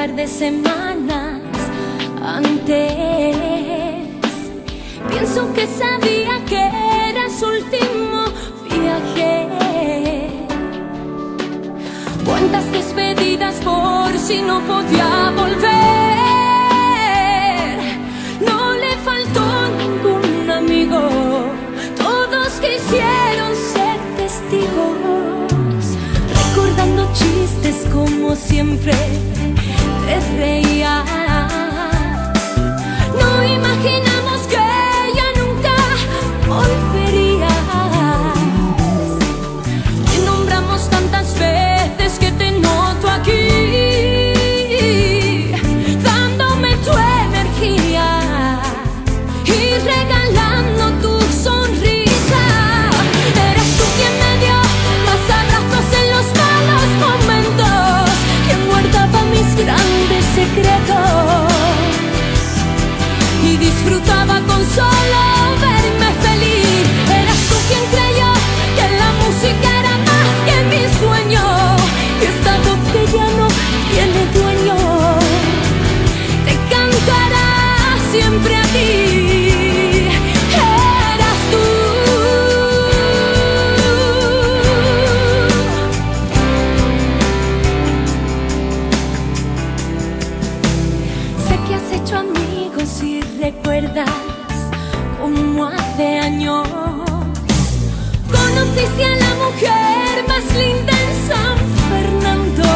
par de semanas antes. Pienso que sabía que era su último viaje. Cuántas despedidas por si no podía volver. No le faltó ningún amigo, todos quisieron ser testigos, recordando chistes como siempre te reías. No imaginamos que ella nunca volvería. Te nombramos tantas veces que te noto aquí, dándome tu energía y regalando tu sonrisa. Eras tú quien me dio más abrazos en los malos momentos, quien guardaba mis grandes secretos y disfrutaba con solo verme feliz. Eras tú quien creyó que la música era más que mi sueño, y esta voz que ya no tiene dueño te cantará siempre a ti. Eras tú. Sé que has hecho amigos y recuerdas como hace años conociste a la mujer más linda en San Fernando.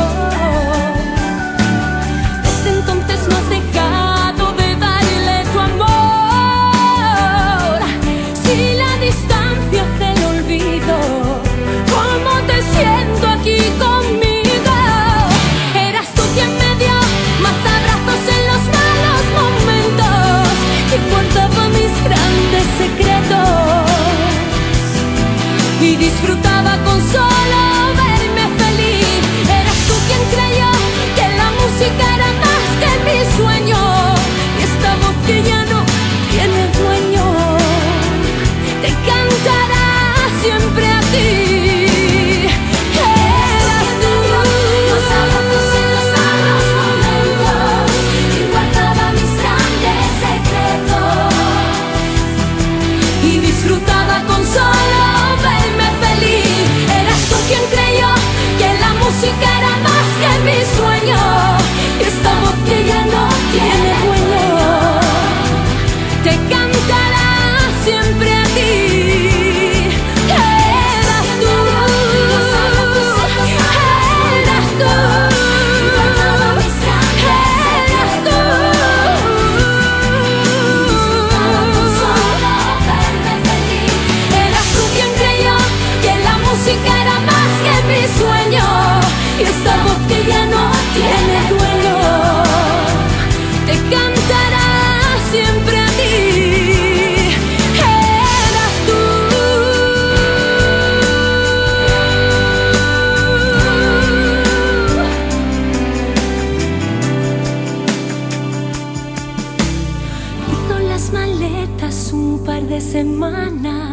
Desde entonces no has dejado de darle tu amor. Si la distancia hace el olvido, ¿cómo te siento aquí conmigo? Eras tú quien me dio más abrazos en los malos momentos, que guardaba mis grandes secretos y disfrutaba con solo verme feliz. Eras tú quien creyó que la música era más que mi sueño, y esta voz que ya no tiene dueño te cantará siempre a ti. Eras tú. Los abrazos en los malos momentos y guardaba mis grandes secretos y disfrutaba con solo verme feliz. Eras tú quien creyó que la música era más que mi sueño, y esta voz que ya no tiene dueño te cantará siempre a ti. Eras tú. Eras tú. Eras tú. Eras tú quien creyó que la música era más que mi sueño, y esta voz que ya no tiene dueño te cantará siempre a ti. Eras tú. Hizo las maletas un par de semanas